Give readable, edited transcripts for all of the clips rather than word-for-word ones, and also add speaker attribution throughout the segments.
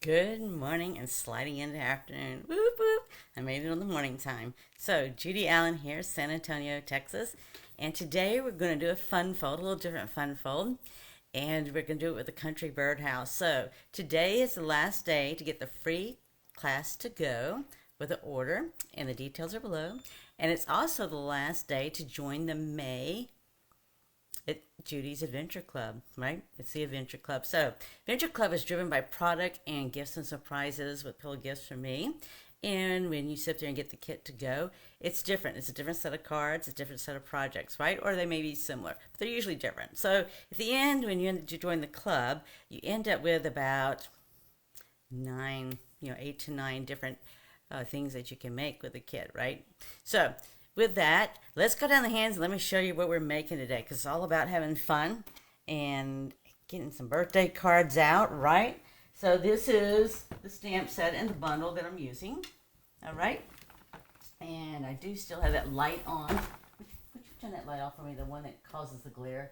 Speaker 1: Good morning and sliding into afternoon. Whoop whoop. I made it on the morning time. So, Judy Allen here, San Antonio, Texas. And today we're going to do a fun fold, a little different fun fold. And we're going to do it with the Country Birdhouse. So, today is the last day to get the free class to go with the order, and the details are below. And it's also the last day to join the May Judy's Adventure Club, right? It's the Adventure Club. So, Adventure Club is driven by product and gifts and surprises with pillow gifts from me. And when you sit there and get the kit to go, it's different. It's a different set of cards, a different set of projects, right? Or they may be similar, but they're usually different. So, at the end, when you join the club, you end up with about 8 to 9 different things that you can make with the kit, right? So, with that, let's go down the hands and let me show you what we're making today, because it's all about having fun and getting some birthday cards out, right? So this is the stamp set and the bundle that I'm using, all right? And I do still have that light on. Would you turn that light off for me, the one that causes the glare?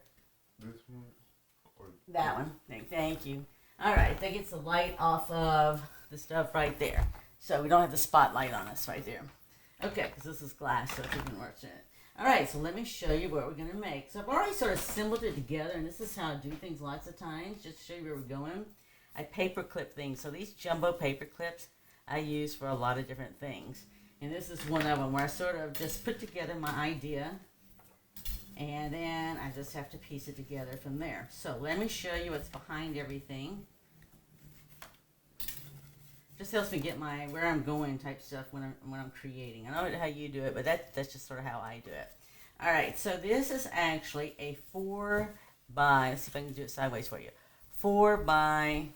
Speaker 2: This one? Or
Speaker 1: that one. Thank you. All right, that gets the light off of the stuff right there. So we don't have the spotlight on us right there. Okay, because this is glass, so it's even worse in it. All right, so let me show you what we're going to make. So I've already sort of assembled it together, and this is how I do things lots of times, just to show you where we're going. I paper clip things. So these jumbo paper clips I use for a lot of different things. And this is one of them where I sort of just put together my idea, and then I just have to piece it together from there. So let me show you what's behind everything. Just helps me get my where I'm going type stuff when I'm creating. I know how you do it, but that's just sort of how I do it. All right, so this is actually a 4 by, let's see if I can do it sideways for you. 4 by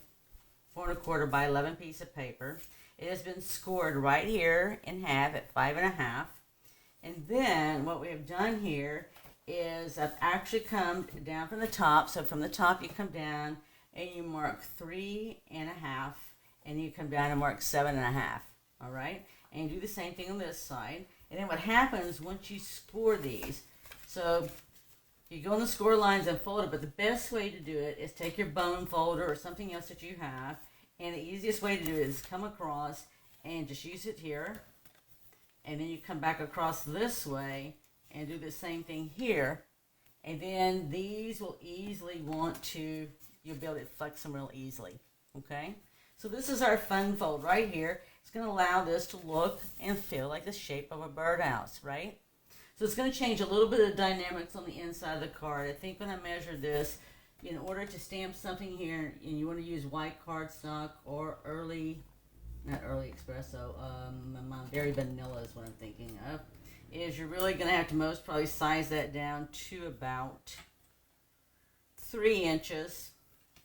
Speaker 1: 4 1/4 by 11 piece of paper. It has been scored right here in half at 5 1/2. And then what we have done here is I've actually come down from the top. So from the top you come down and you mark 3 1/2. And you come down and mark 7 1/2, all right? And you do the same thing on this side. And then what happens once you score these, so you go on the score lines and fold it, but the best way to do it is take your bone folder or something else that you have, and the easiest way to do it is come across and just use it here, and then you come back across this way and do the same thing here, and then these will easily you'll be able to flex them real easily, okay? So this is our fun fold right here. It's going to allow this to look and feel like the shape of a birdhouse, right? So it's going to change a little bit of dynamics on the inside of the card. I think when I measured this, in order to stamp something here, and you want to use white cardstock or not early espresso, very vanilla is what I'm thinking of, is you're really going to have to most probably size that down to about 3 inches.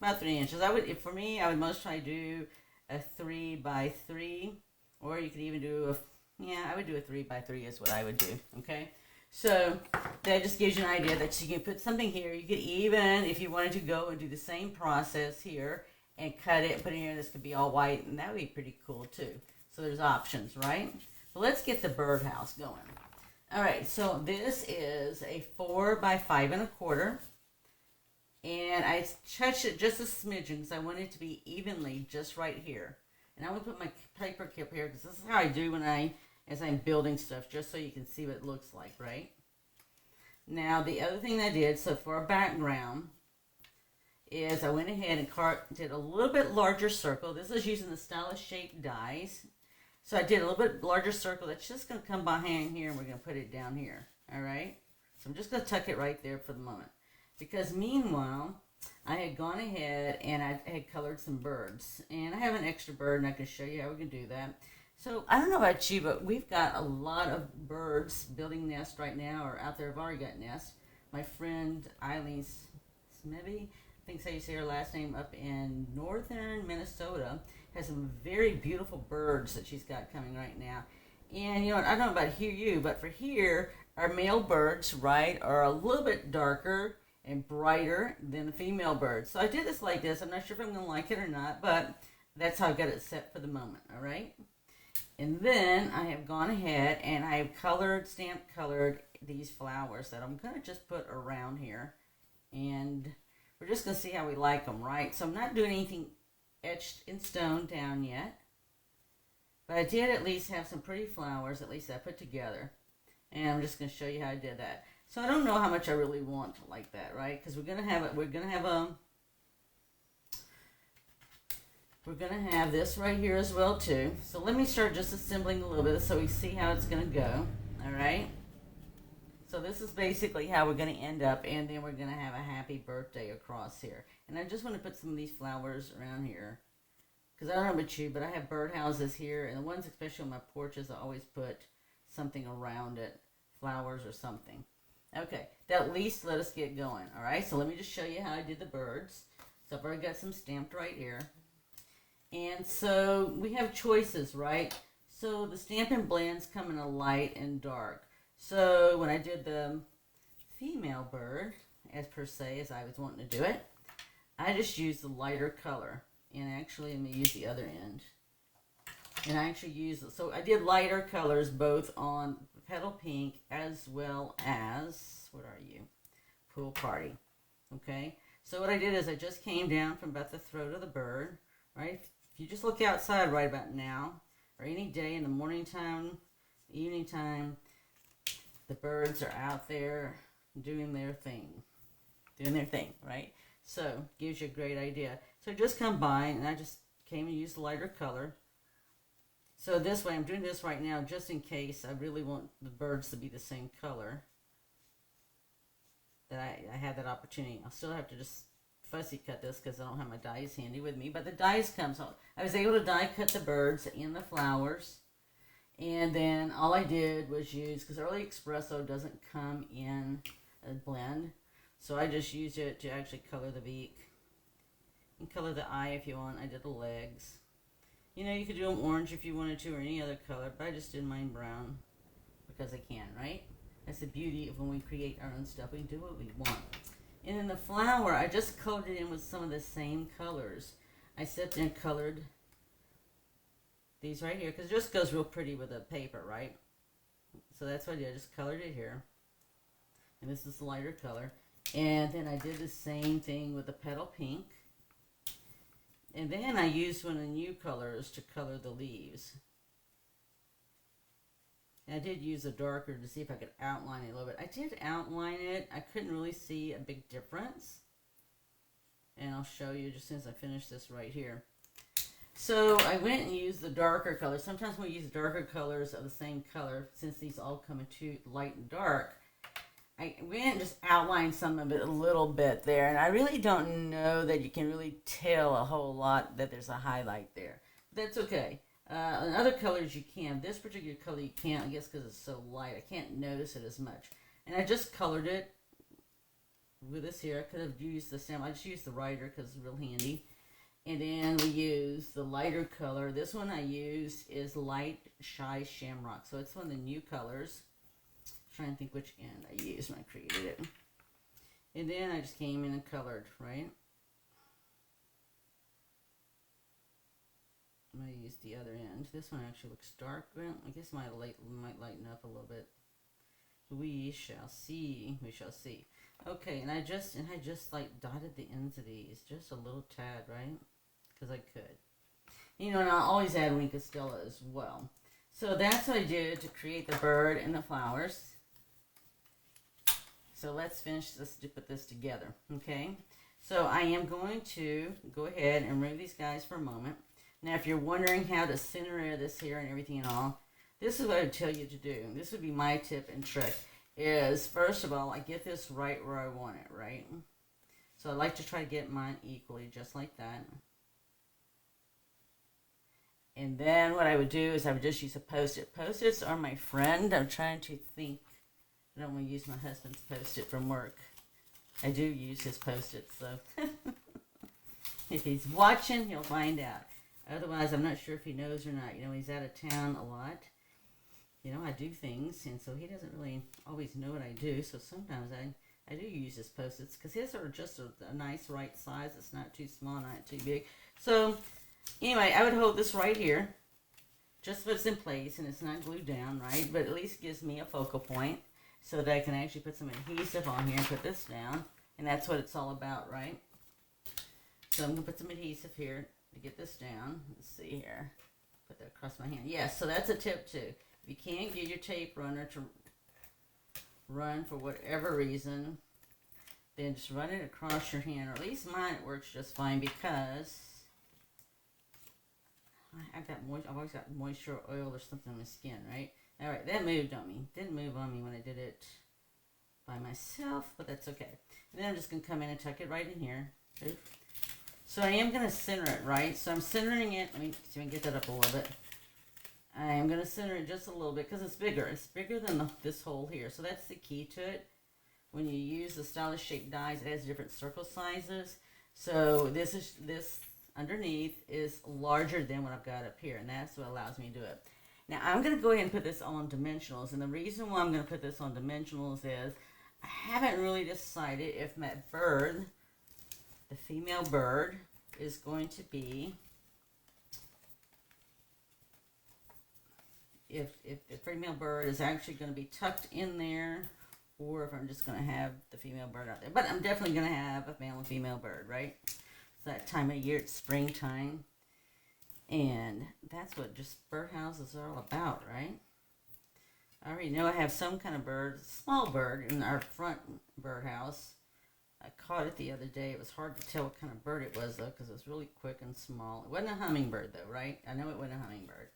Speaker 1: About 3 inches. I would most probably do a 3 by 3, or you could even do I would do a 3 by 3 is what I would do. Okay, so that just gives you an idea that you can put something here. You could even, if you wanted to go and do the same process here and cut it, put it here. This could be all white, and that would be pretty cool too. So there's options, right? So let's get the birdhouse going. All right, so this is a 4 by 5 1/4. And I touched it just a smidgen because I want it to be evenly just right here. And I'm going to put my paper clip here because this is how I do as I'm building stuff, just so you can see what it looks like, right? Now, the other thing I did, so for a background, is I went ahead and did a little bit larger circle. This is using the stylish shaped dies. So I did a little bit larger circle that's just going to come behind here, and we're going to put it down here, all right? So I'm just going to tuck it right there for the moment. Because meanwhile, I had gone ahead and I had colored some birds. And I have an extra bird, and I can show you how we can do that. So I don't know about you, but we've got a lot of birds building nests right now, or out there have already got nests. My friend Eileen Smebby, I think so you say her last name, up in northern Minnesota, has some very beautiful birds that she's got coming right now. And you know what, I don't know about you, but for here, our male birds, right, are a little bit darker and brighter than the female birds. So I did this like this. I'm not sure if I'm going to like it or not, but that's how I got it set for the moment, all right? And then I have gone ahead and I have stamp colored these flowers that I'm going to just put around here. And we're just going to see how we like them, right? So I'm not doing anything etched in stone down yet. But I did at least have some pretty flowers, at least I put together. And I'm just going to show you how I did that. So I don't know how much I really want like that, right? Because we're going to have this right here as well too. So let me start just assembling a little bit so we see how it's going to go. All right. So this is basically how we're going to end up, and then we're going to have a happy birthday across here. And I just want to put some of these flowers around here. Because I don't know about you, but I have birdhouses here, and the ones especially on my porches, I always put something around it, flowers or something. Okay, that at least let us get going. All right, so let me just show you how I did the birds. So I've already got some stamped right here. And so we have choices, right? So the Stampin' Blends come in a light and dark. So when I did the female bird, as per se, as I was wanting to do it, I just used the lighter color. And actually, I'm going to use the other end. And I actually used, so I did lighter colors both on Petal Pink as well as, what are you? Pool Party. Okay? So what I did is I just came down from about the throat of the bird, right? If you just look outside right about now, or any day in the morning time, evening time, the birds are out there doing their thing. Right? So, gives you a great idea. So just come by, and I just came and used the lighter color. So this way, I'm doing this right now just in case I really want the birds to be the same color. That I had that opportunity. I'll still have to just fussy cut this because I don't have my dies handy with me. But the dies come, so I was able to die cut the birds and the flowers. And then all I did was use, because Early Espresso doesn't come in a blend. So I just used it to actually color the beak. You can color the eye if you want. I did the legs. You know, you could do them orange if you wanted to, or any other color, but I just did mine brown because I can, right? That's the beauty of when we create our own stuff. We can do what we want. And then the flower, I just colored it in with some of the same colors. I sat there and colored these right here because it just goes real pretty with the paper, right? So that's what I did. I just colored it here. And this is the lighter color. And then I did the same thing with the Petal Pink. And then I used one of the new colors to color the leaves. And I did use a darker to see if I could outline it a little bit. I did outline it. I couldn't really see a big difference. And I'll show you just as soon as I finish this right here. So I went and used the darker colors. Sometimes we use darker colors of the same color, since these all come into light and dark. I went and just outlined some of it a little bit there, and I really don't know that you can really tell a whole lot that there's a highlight there. That's okay. On other colors you can. This particular color you can't, I guess because it's so light. I can't notice it as much. And I just colored it with this here. I could have used the same. I just used the writer because it's real handy. And then we use the lighter color. This one I used is Light Shy Shamrock. So it's one of the new colors. Trying to think which end I used when I created it. And then I just came in and colored, right? I'm going to use the other end. This one actually looks dark. Well, I guess might lighten up a little bit. We shall see. We shall see. Okay, and I just like dotted the ends of these just a little tad, right? Because I could. You know, and I'll always add Wink of Stella as well. So that's what I did to create the bird and the flowers. So let's finish this, to put this together, okay? So I am going to go ahead and remove these guys for a moment. Now, if you're wondering how to center this here and everything and all, this is what I would tell you to do. This would be my tip and trick, is first of all, I get this right where I want it, right? So I like to try to get mine equally, just like that. And then what I would do is I would just use a Post-it. Post-its are my friend. I'm trying to think. I don't want to use my husband's Post-it from work. I do use his Post-its, so if he's watching, he'll find out. Otherwise, I'm not sure if he knows or not. You know, he's out of town a lot. You know, I do things, and so he doesn't really always know what I do. So sometimes I do use his Post-its because his are just a nice right size. It's not too small, not too big. So anyway, I would hold this right here, just so it's in place and it's not glued down, right? But at least gives me a focal point so that I can actually put some adhesive on here and put this down. And that's what it's all about, right? So I'm going to put some adhesive here. to get this down. Let's see here. Put that across my hand. Yes, so that's a tip too. If you can't get your tape runner to run for whatever reason, then just run it across your hand, or at least mine it works just fine because I've always got moisture or oil or something on my skin, right? All right, that moved on me. Didn't move on me when I did it by myself, but that's okay. And then I'm just gonna come in and tuck it right in here. Oops. So I am gonna center it, right? So I'm centering it. Let me see if I can get that up a little bit. I am gonna center it just a little bit because it's bigger. It's bigger than this hole here. So that's the key to it. When you use the stylish shaped dies, it has different circle sizes. So this underneath is larger than what I've got up here, and that's what allows me to do it. Now I'm going to go ahead and put this on dimensionals, and the reason why I'm going to put this on dimensionals is I haven't really decided if that bird, the female bird, is going to be, if the female bird is actually going to be tucked in there, or if I'm just going to have the female bird out there. But I'm definitely going to have a male and female bird, right? It's that time of year, it's springtime. And that's what just birdhouses are all about, right? I already know I have some kind of bird, small bird, in our front birdhouse. I caught it the other day. It was hard to tell what kind of bird it was, though, because it was really quick and small. It wasn't a hummingbird, though, right? I know it wasn't a hummingbird.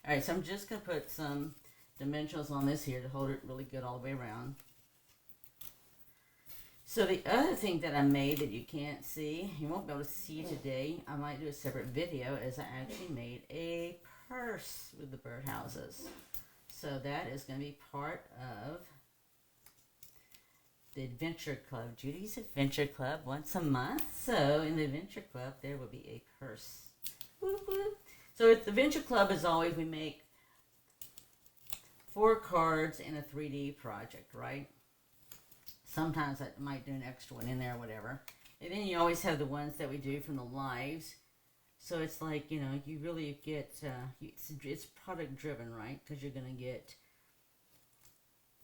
Speaker 1: All right, so I'm just going to put some dimensionals on this here to hold it really good all the way around. So the other thing that I made that you can't see, you won't be able to see today, I might do a separate video, is I actually made a purse with the birdhouses. So that is going to be part of the Adventure Club, Judy's Adventure Club, once a month. So in the Adventure Club, there will be a purse. So at the Adventure Club, as always, we make 4 cards in a 3D project, right? Sometimes I might do an extra one in there or whatever. And then you always have the ones that we do from the lives. So it's like, you know, you really get, it's product driven, right? Because you're going to get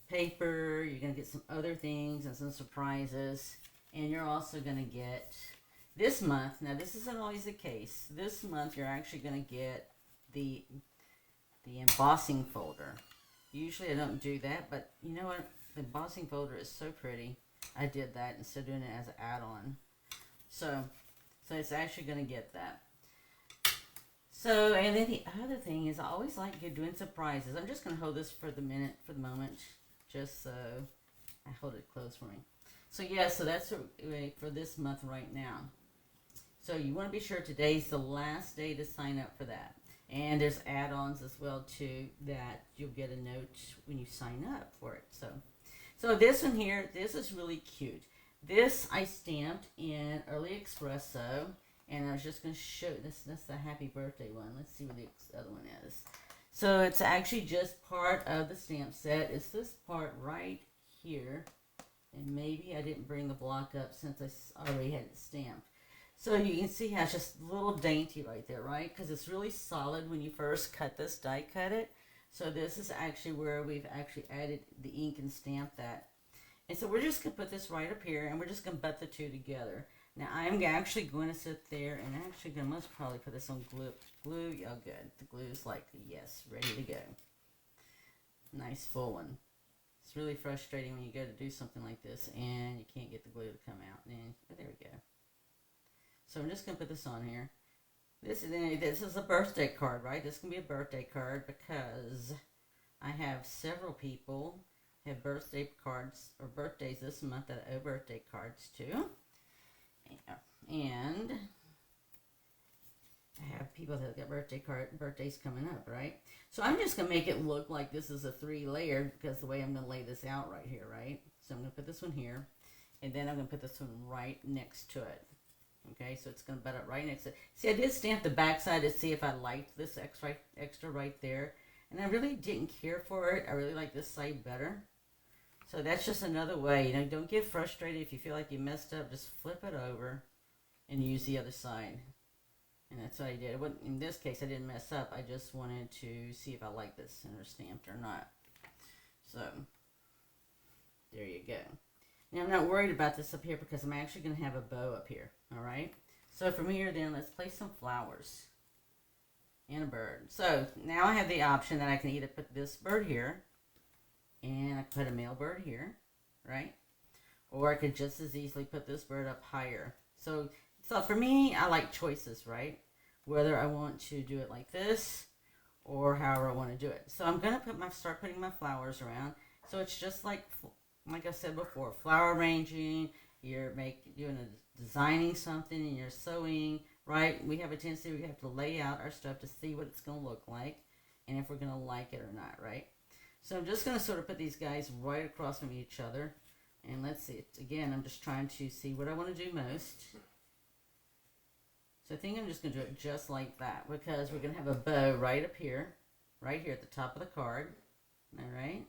Speaker 1: paper, you're going to get some other things and some surprises. And you're also going to get, this month, now this isn't always the case. This month you're actually going to get the embossing folder. Usually I don't do that, but you know what? The embossing folder is so pretty. I did that instead of doing it as an add-on. So it's actually going to get that. So, and then the other thing is I always like doing surprises. I'm just going to hold this for the moment, just so I hold it close for me. So yeah, so that's for this month right now. So you want to be sure today's the last day to sign up for that. And there's add-ons as well too that you'll get a note when you sign up for it. So this one here, this is really cute. This I stamped in Early Espresso, and I was just going to show this. That's the happy birthday one. Let's see what the other one is. So it's actually just part of the stamp set. It's this part right here, and maybe I didn't bring the block up since I already had it stamped. So you can see how it's just a little dainty right there, right? Because it's really solid when you first cut this, die cut it. So this is actually where we've actually added the ink and stamped that. And so we're just going to put this right up here, and we're just going to butt the two together. Now I'm actually going to sit there and actually going to most probably put this on glue. Oh good. The glue is like, yes, ready to go. Nice full one. It's really frustrating when you go to do something like this and you can't get the glue to come out. And there we go. So I'm just going to put this on here. This is a birthday card, right? This can be a birthday card because I have several people have birthday cards or birthdays this month that I owe birthday cards to. And I have people that got birthdays coming up, right? So I'm just going to make it look like this is a 3-layer because the way I'm going to lay this out right here, right? So I'm going to put this one here, and then I'm going to put this one right next to it. Okay, so it's going to butt up right next to it. See, I did stamp the back side to see if I liked this extra right there. And I really didn't care for it. I really like this side better. So that's just another way. You know, don't get frustrated if you feel like you messed up. Just flip it over and use the other side. And that's what I did. In this case, I didn't mess up. I just wanted to see if I like this center stamped or not. So, there you go. Now, I'm not worried about this up here because I'm actually going to have a bow up here, all right? So from here then, let's place some flowers and a bird. So now I have the option that I can either put this bird here, and I can put a male bird here, right? Or I could just as easily put this bird up higher. So for me, I like choices, right? Whether I want to do it like this or however I want to do it. So I'm gonna start putting my flowers around. So it's just like I said before, flower arranging. You're designing something and you're sewing, right? We have a tendency we have to lay out our stuff to see what it's gonna look like, and if we're gonna like it or not, right? So I'm just gonna sort of put these guys right across from each other, and let's see. Again, I'm just trying to see what I want to do most. So I think I'm just going to do it just like that, because we're going to have a bow right up here, right here at the top of the card. All right.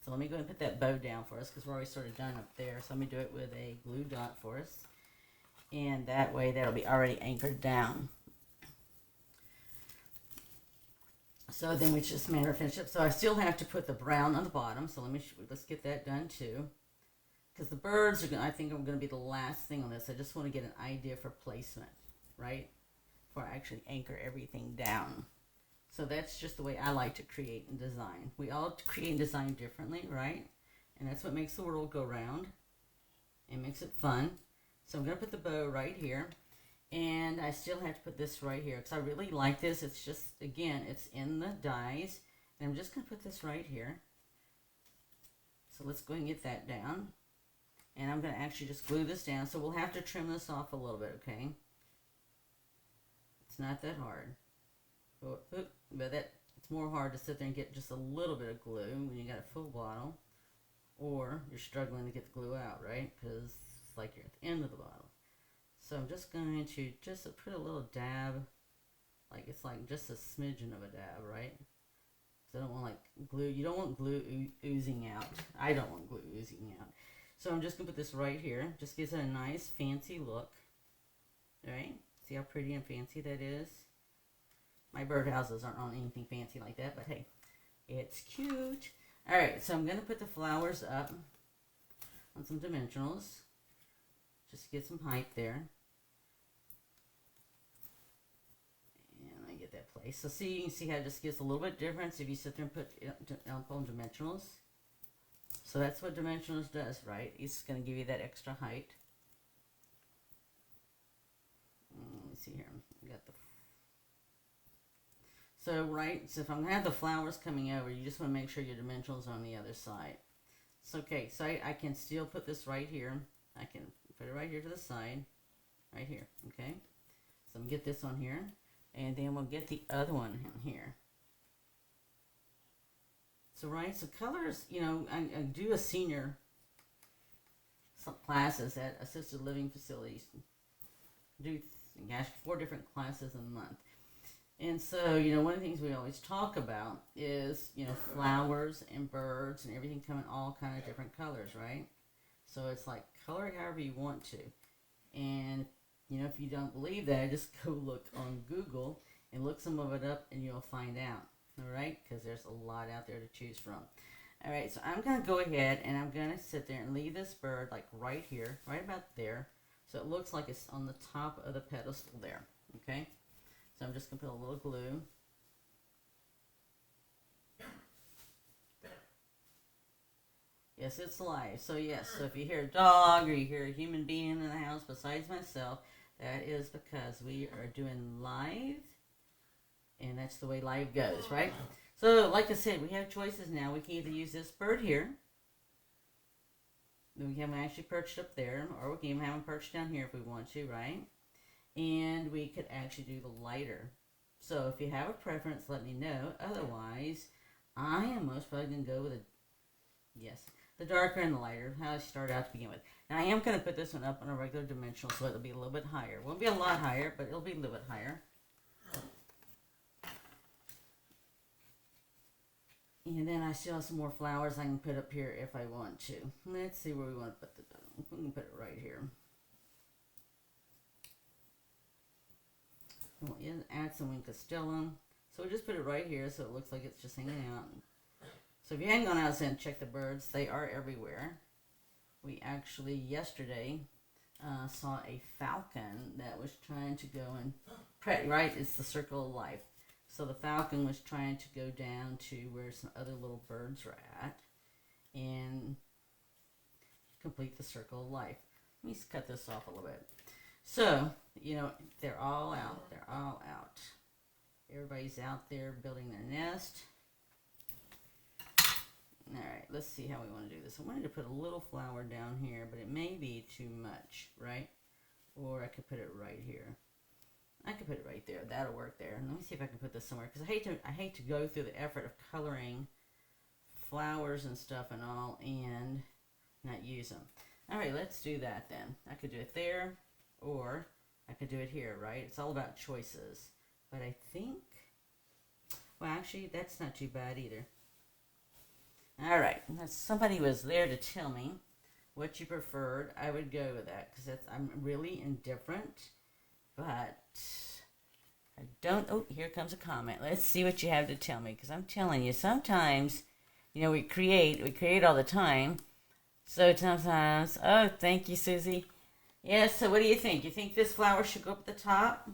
Speaker 1: So let me go ahead and put that bow down for us, because we're already sort of done up there. So let me do it with a glue dot for us. And that way that'll be already anchored down. So then we just finish up. So I still have to put the brown on the bottom. So let's get that done too. Because the birds I think are going to be the last thing on this. I just want to get an idea for placement, right? Before I actually anchor everything down. So that's just the way I like to create and design. We all create and design differently, right? And that's what makes the world go round. It makes it fun. So I'm going to put the bow right here. And I still have to put this right here, because I really like this. It's just, again, it's in the dies. And I'm just going to put this right here. So let's go ahead and get that down. And I'm going to actually just glue this down. So we'll have to trim this off a little bit, okay? It's not that hard. But it's more hard to sit there and get just a little bit of glue when you got a full bottle. Or you're struggling to get the glue out, right? Because it's like you're at the end of the bottle. So I'm just going to put a little dab. Like it's like just a smidgen of a dab, right? So I don't want like glue. You don't want glue oozing out. I don't want glue oozing out. So I'm just going to put this right here. Just gives it a nice fancy look. Right? See how pretty and fancy that is? My birdhouses aren't on anything fancy like that, but hey, it's cute. Alright, so I'm going to put the flowers up on some dimensionals. Just to get some height there. And I get that place. So see, you can see how it just gets a little bit difference if you sit there and put it on dimensionals. So that's what dimensionals does, right? It's going to give you that extra height. Let me see here. I got the. So if I'm going to have the flowers coming over, you just want to make sure your dimensionals are on the other side. So okay, so I can still put this right here. I can put it right here to the side, right here. Okay. So I'm going to get this on here, and then we'll get the other one in here. So so colors, I do a senior classes at assisted living facilities. Do 4 different classes a month. And so, one of the things we always talk about is, flowers and birds and everything come in all kind of different colors, right? So it's like color it however you want to. And, if you don't believe that, just go look on Google and look some of it up and you'll find out. All right, because there's a lot out there to choose from. All right, so I'm going to go ahead and I'm going to sit there and leave this bird like right here, right about there. So it looks like it's on the top of the pedestal there, okay? So I'm just going to put a little glue. Yes, it's live. So yes, so if you hear a dog or you hear a human being in the house besides myself, that is because we are doing live. And that's the way live goes, right? So, like I said, we have choices now. We can either use this bird here. Then we have them actually perched up there. Or we can even have them perched down here if we want to, right? And we could actually do the lighter. So, if you have a preference, let me know. Otherwise, I am most probably going to go with the darker and the lighter. How I started out to begin with. Now, I am going to put this one up on a regular dimensional so it'll be a little bit higher. It won't be a lot higher, but it'll be a little bit higher. And then I still have some more flowers I can put up here if I want to. Let's see where we want to put the dome. We can put it right here. I want you to add some Wincastellum. So we just put it right here so it looks like it's just hanging out. So if you hadn't gone outside and checked the birds, they are everywhere. We actually, yesterday, saw a falcon that was trying to go and, right, it's the circle of life. So the falcon was trying to go down to where some other little birds were at and complete the circle of life. Let me cut this off a little bit. So, you know, they're all out. They're all out. Everybody's out there building their nest. All right, let's see how we want to do this. I wanted to put a little flower down here, but it may be too much, right? Or I could put it right here. I could put it right there. That'll work there. Let me see if I can put this somewhere, because I hate to go through the effort of coloring flowers and stuff and all and not use them. All right, let's do that then. I could do it there, or I could do it here, right? It's all about choices. But I think, well, actually, that's not too bad either. All right, somebody was there to tell me what you preferred. I would go with that, because I'm really indifferent. But I don't, oh, here comes a comment. Let's see what you have to tell me, because I'm telling you, sometimes, you know, we create all the time. So sometimes, oh, thank you, Susie. Yeah, so what do you think? You think this flower should go up at the top?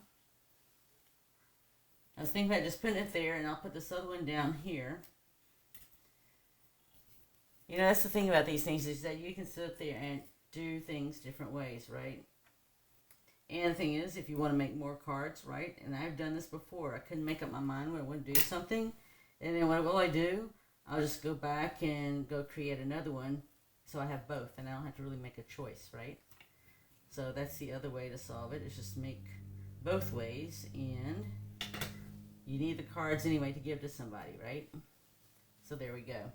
Speaker 1: I was thinking about just putting it there, and I'll put this other one down here. You know, that's the thing about these things, is that you can sit there and do things different ways, right? And the thing is, if you want to make more cards, right? And I've done this before. I couldn't make up my mind when I want to do something. And then what will I do? I'll just go back and go create another one. So I have both, and I don't have to really make a choice, right? So that's the other way to solve it, is just make both ways. And you need the cards anyway to give to somebody, right? So there we go.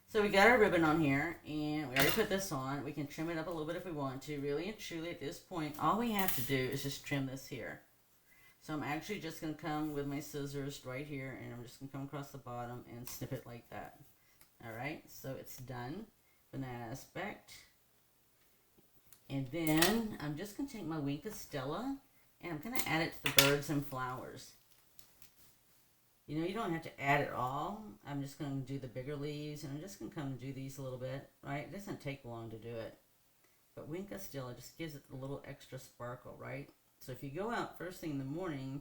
Speaker 1: So we got our ribbon on here, and we already put this on. We can trim it up a little bit if we want to. Really and truly, at this point, all we have to do is just trim this here. So I'm actually just going to come with my scissors right here, and I'm just going to come across the bottom and snip it like that. All right, so it's done from that aspect. And then I'm just going to take my Winka Stella, and I'm going to add it to the birds and flowers. You know, you don't have to add it all. I'm just going to do the bigger leaves, and I'm just going to come and do these a little bit, right? It doesn't take long to do it. But Winka Stella just gives it a little extra sparkle, right? So if you go out first thing in the morning,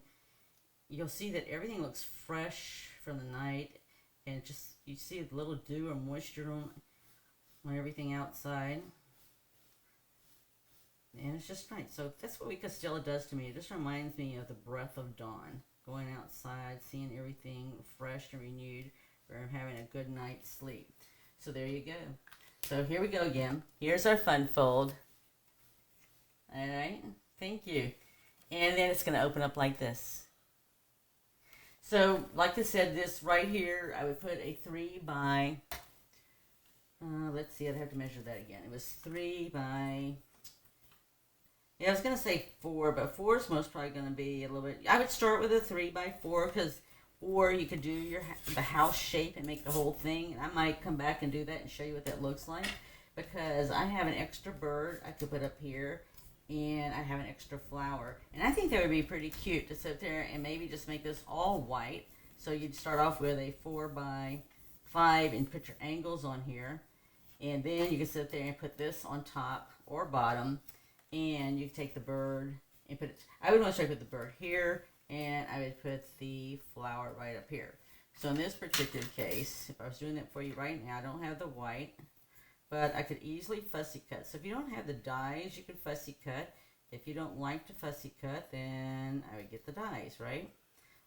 Speaker 1: you'll see that everything looks fresh from the night, and just you see a little dew or moisture on everything outside. And it's just right. So that's what Winka Stella does to me. It just reminds me of the breath of dawn. Going outside, seeing everything fresh and renewed, where I'm having a good night's sleep. So there you go. So here we go again. Here's our fun fold. All right, thank you. And then it's going to open up like this. So, like I said, this right here, I would put a 3 by, let's see, I'd have to measure that again. It was 3 by, yeah, I was going to say 4, but 4 is most probably going to be a little bit, I would start with a 3 by 4, because, or you could do the house shape and make the whole thing. And I might come back and do that and show you what that looks like, because I have an extra bird I could put up here, and I have an extra flower. And I think that would be pretty cute to sit there and maybe just make this all white. So you'd start off with a 4 by 5 and put your angles on here. And then you can sit there and put this on top or bottom. And you take the bird and put it, I would most likely put the bird here, and I would put the flower right up here. So in this particular case, if I was doing that for you right now, I don't have the white, but I could easily fussy cut. So if you don't have the dies, you can fussy cut. If you don't like to fussy cut, then I would get the dies, right?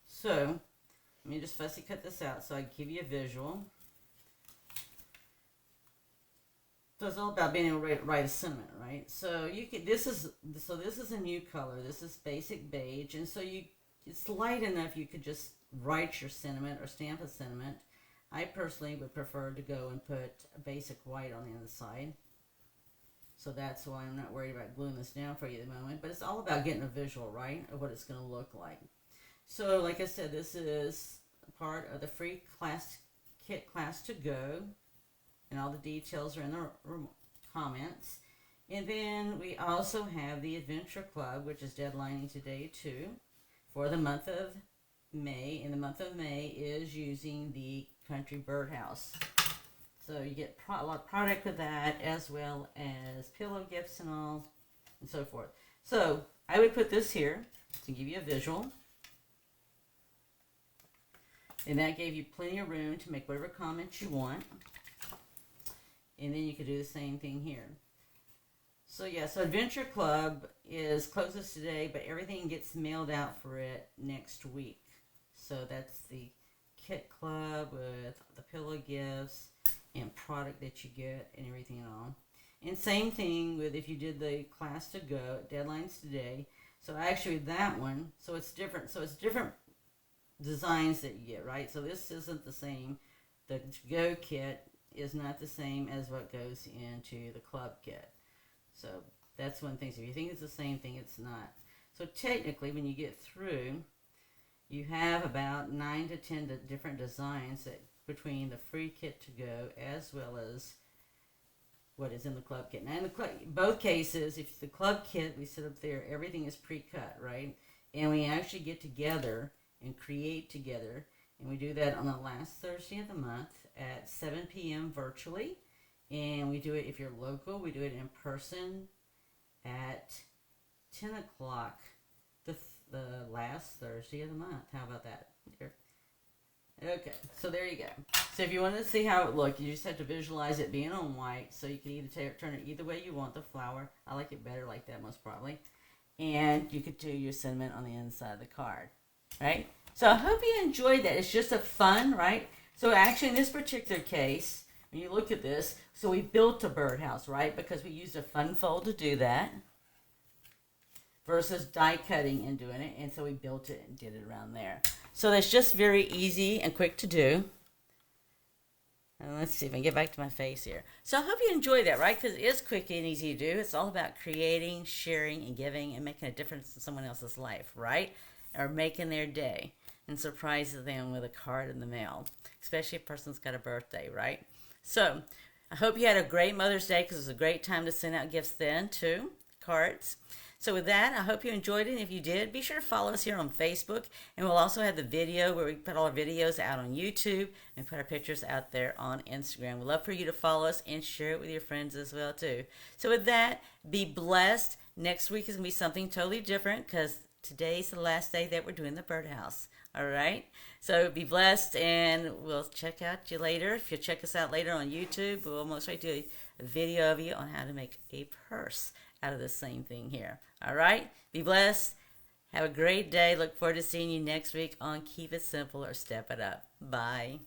Speaker 1: So let me just fussy cut this out so I can give you a visual. So it's all about being able to write a sentiment, right? So you can. This is a new color. This is basic beige, and so it's light enough you could just write your sentiment or stamp a sentiment. I personally would prefer to go and put a basic white on the inside. So that's why I'm not worried about gluing this down for you at the moment. But it's all about getting a visual, right, of what it's going to look like. So like I said, this is part of the free class kit class to go. And all the details are in the comments. And then we also have the Adventure Club, which is deadlining today too, for the month of May. And the month of May is using the Country Birdhouse. So you get a lot of product with that, as well as pillow gifts and all. and so forth. So I would put this here to give you a visual. And that gave you plenty of room to make whatever comments you want. And then you could do the same thing here. So yeah, so Adventure Club is closes today, but everything gets mailed out for it next week. So that's the kit club with the pillow gifts and product that you get and everything and all. And same thing with if you did the class to go, deadlines today. So actually that one, so it's different. So it's different designs that you get, right? So this isn't the same. The go kit is not the same as what goes into the club kit. So that's one thing. So if you think it's the same thing, it's not. So technically, when you get through, you have about 9 to 10 different designs that between the free kit to go as well as what is in the club kit. Now in the both cases, if it's the club kit, we set up there, everything is pre-cut, right? And we actually get together and create together. And we do that on the last Thursday of the month at 7 p.m. virtually. And we do it, if you're local, we do it in person at 10 o'clock the last Thursday of the month. How about that? Here. Okay, so there you go. So if you wanted to see how it looked, you just have to visualize it being on white. So you can either turn it either way you want, the flower. I like it better like that most probably. And you could do your sentiment on the inside of the card. Right? So I hope you enjoyed that. It's just a fun, right? So actually in this particular case, when you look at this, so we built a birdhouse, right? Because we used a fun fold to do that versus die cutting and doing it. And so we built it and did it around there. So that's just very easy and quick to do. And let's see if I can get back to my face here. So I hope you enjoy that, right? Because it is quick and easy to do. It's all about creating, sharing, and giving and making a difference in someone else's life, right? Or making their day and surprises them with a card in the mail, especially if a person's got a birthday, right? So I hope you had a great Mother's Day because it was a great time to send out gifts then too, cards. So with that, I hope you enjoyed it. And if you did, be sure to follow us here on Facebook. And we'll also have the video where we put all our videos out on YouTube and put our pictures out there on Instagram. We'd love for you to follow us and share it with your friends as well too. So with that, be blessed. Next week is going to be something totally different because today's the last day that we're doing the birdhouse. All right? So be blessed, and we'll check out you later. If you check us out later on YouTube, we'll most likely do a video of you on how to make a purse out of the same thing here. All right? Be blessed. Have a great day. Look forward to seeing you next week on Keep It Simple or Step It Up. Bye.